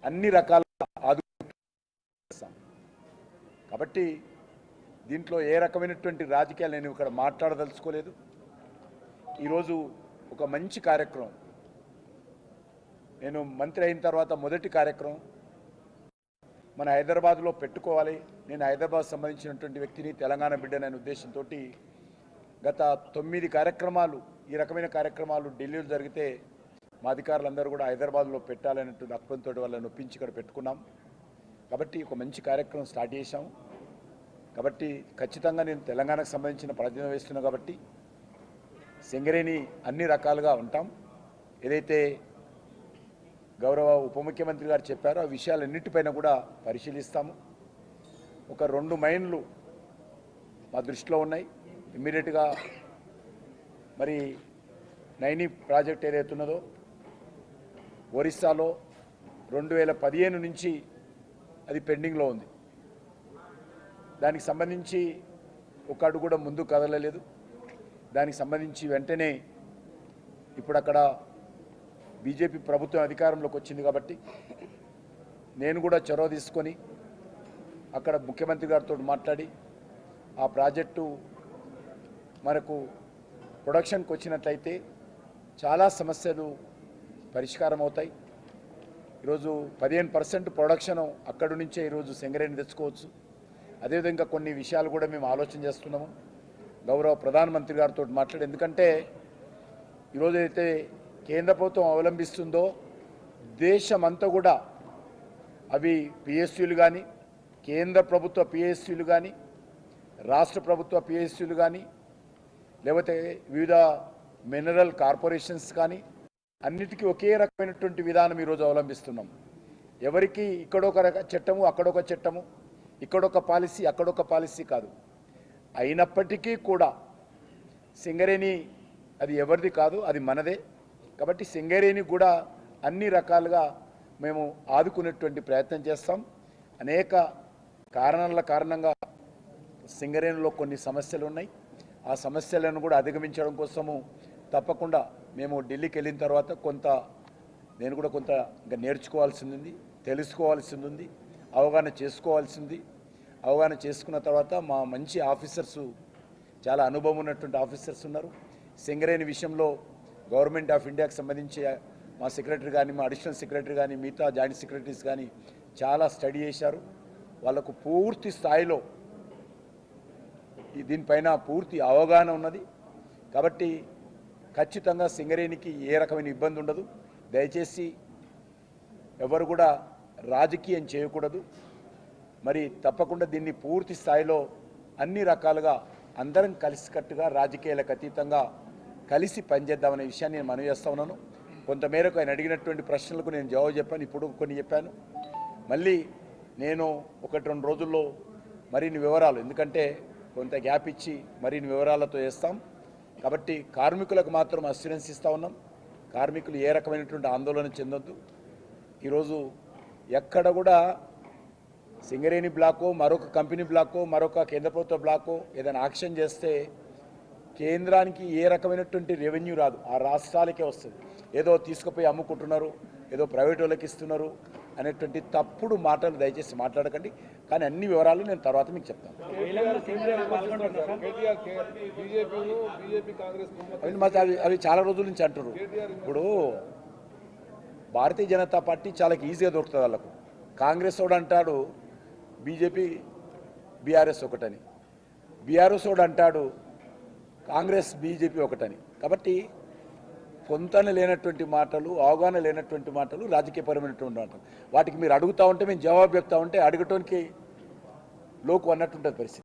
అన్ని రకాల ఆదుకుంటాం. కాబట్టి దీంట్లో ఏ రకమైనటువంటి రాజకీయాలు నేను ఇక్కడ మాట్లాడదలుచుకోలేదు. ఈరోజు ఒక మంచి కార్యక్రమం, నేను మంత్రి అయిన తర్వాత మొదటి కార్యక్రమం మన హైదరాబాద్లో పెట్టుకోవాలి. నేను హైదరాబాద్ సంబంధించినటువంటి వ్యక్తిని, తెలంగాణ బిడ్డననే ఉద్దేశంతో గత 9 కార్యక్రమాలు, ఈ రకమైన కార్యక్రమాలు ఢిల్లీలో జరిగితే మా అధికారులందరూ కూడా హైదరాబాద్లో పెట్టాలనేటువంటి అక్బంతో వాళ్ళని ఒప్పించి ఇక్కడ పెట్టుకున్నాం. కాబట్టి ఒక మంచి కార్యక్రమం స్టార్ట్ చేశాం. కాబట్టి ఖచ్చితంగా నేను తెలంగాణకు సంబంధించిన ప్రాతినిధ్యం వేస్తున్నాను. కాబట్టి సింగరేణి అన్ని రకాలుగా ఉంటాం. ఏదైతే గౌరవ ఉప ముఖ్యమంత్రి గారు చెప్పారో ఆ విషయాలన్నిటిపైన కూడా పరిశీలిస్తాము. ఒక 2 మైన్లు మా దృష్టిలో ఉన్నాయి. ఇమ్మీడియట్గా మరి నైని ప్రాజెక్ట్ ఏదైతే ఉన్నదో ఒరిస్సాలో 2015 నుంచి అది పెండింగ్లో ఉంది. దానికి సంబంధించి ఒక అడుగు కూడా ముందు కదలలేదు. దానికి సంబంధించి వెంటనే ఇప్పుడు అక్కడ బీజేపీ ప్రభుత్వం అధికారంలోకి వచ్చింది. కాబట్టి నేను కూడా చొరవ తీసుకొని అక్కడ ముఖ్యమంత్రి గారితో మాట్లాడి ఆ ప్రాజెక్టు మనకు ప్రొడక్షన్కి వచ్చినట్లయితే చాలా సమస్యలు పరిష్కారం అవుతాయి. ఈరోజు 15% ప్రొడక్షన్ అక్కడి నుంచే ఈరోజు సింగరేణి తెచ్చుకోవచ్చు. అదేవిధంగా కొన్ని విషయాలు కూడా మేము ఆలోచన చేస్తున్నాము. గౌరవ ప్రధానమంత్రి గారితో మాట్లాడి, ఎందుకంటే ఈరోజు అయితే కేంద్ర ప్రభుత్వం అవలంబిస్తుందో దేశమంతా కూడా అవి పిఎస్యూలు కానీ, కేంద్ర ప్రభుత్వ పిఎస్యూలు కానీ, రాష్ట్ర ప్రభుత్వ పిఎస్యూలు కానీ, లేకపోతే వివిధ మినరల్ కార్పొరేషన్స్ కానీ అన్నిటికీ ఒకే రకమైనటువంటి విధానం ఈరోజు అవలంబిస్తున్నాం. ఎవరికి ఇక్కడొక చట్టము, అక్కడొక చట్టము, ఇక్కడొక పాలసీ, అక్కడొక పాలసీ కాదు. అయినప్పటికీ కూడా సింగరేణి అది ఎవరిది కాదు, అది మనదే. కాబట్టి సింగరేణి కూడా అన్ని రకాలుగా మేము ఆదుకునేటువంటి ప్రయత్నం చేస్తాం. అనేక కారణంగా సింగరేణిలో కొన్ని సమస్యలు ఉన్నాయి. ఆ సమస్యలను కూడా అధిగమించడం కోసము తప్పకుండా మేము ఢిల్లీకి వెళ్ళిన తర్వాత నేను కూడా కొంత ఇంకా నేర్చుకోవాల్సింది ఉంది, తెలుసుకోవాల్సింది ఉంది, అవగాహన చేసుకోవాల్సింది. అవగాహన చేసుకున్న తర్వాత మా మంచి ఆఫీసర్స్, చాలా అనుభవం ఉన్నటువంటి ఆఫీసర్స్ ఉన్నారు. సింగరేణి విషయంలో గవర్నమెంట్ ఆఫ్ ఇండియాకి సంబంధించి మా సెక్రటరీ కానీ, మా అడిషనల్ సెక్రటరీ కానీ, మిగతా జాయింట్ సెక్రటరీస్ కానీ చాలా స్టడీ చేశారు. వాళ్ళకు పూర్తి స్థాయిలో దీనిపైన పూర్తి అవగాహన ఉన్నది. కాబట్టి ఖచ్చితంగా సింగరేణికి ఏ రకమైన ఇబ్బంది ఉండదు. దయచేసి ఎవరు కూడా రాజకీయం చేయకూడదు. మరి తప్పకుండా దీన్ని పూర్తి స్థాయిలో అన్ని రకాలుగా అందరం కలిసికట్టుగా రాజకీయాలకు అతీతంగా కలిసి పనిచేద్దామనే విషయాన్ని నేను మనవి చేస్తా ఉన్నాను. కొంతమేరకు ఆయన అడిగినటువంటి ప్రశ్నలకు నేను జవాబు చెప్పాను, ఇప్పుడు కొన్ని చెప్పాను. మళ్ళీ నేను 1-2 రోజుల్లో మరిన్ని వివరాలు, ఎందుకంటే కొంత గ్యాప్ ఇచ్చి మరిన్ని వివరాలతో చేస్తాం. కాబట్టి కార్మికులకు మాత్రం అస్యూరెన్స్ ఇస్తూ ఉన్నాం. కార్మికులు ఏ రకమైనటువంటి ఆందోళన చెందొద్దు. ఈరోజు ఎక్కడ కూడా సింగరేణి బ్లాకో, మరొక కంపెనీ బ్లాకో, మరొక కేంద్ర ప్రభుత్వ బ్లాకో ఏదైనా యాక్షన్ చేస్తే కేంద్రానికి ఏ రకమైనటువంటి రెవెన్యూ రాదు, ఆ రాష్ట్రాలకే వస్తుంది. ఏదో తీసుకుపోయి అమ్ముకుంటున్నారు, ఏదో ప్రైవేట్ వాళ్ళకి ఇస్తున్నారు అనేటువంటి తప్పుడు మాటలు దయచేసి మాట్లాడకండి. కానీ అన్ని వివరాలు నేను తర్వాత మీకు చెప్తాను. అవి చాలా రోజుల నుంచి అంటారు. ఇప్పుడు భారతీయ జనతా పార్టీ చాలా ఈజీగా దొరుకుతుంది వాళ్ళకు. కాంగ్రెస్ వాడు అంటాడు బీజేపీ బీఆర్ఎస్ ఒకటని, బీఆర్ఎస్ వాడు అంటాడు కాంగ్రెస్ బీజేపీ ఒకటని. కాబట్టి పొంతన లేనటువంటి మాటలు, అవగాహన లేనటువంటి మాటలు, రాజకీయపరమైనటువంటి మాటలు, వాటికి మీరు అడుగుతూ ఉంటే మేము జవాబు చెప్తా ఉంటే అడగటానికి లోకు అన్నట్టుంటుంది పరిస్థితి.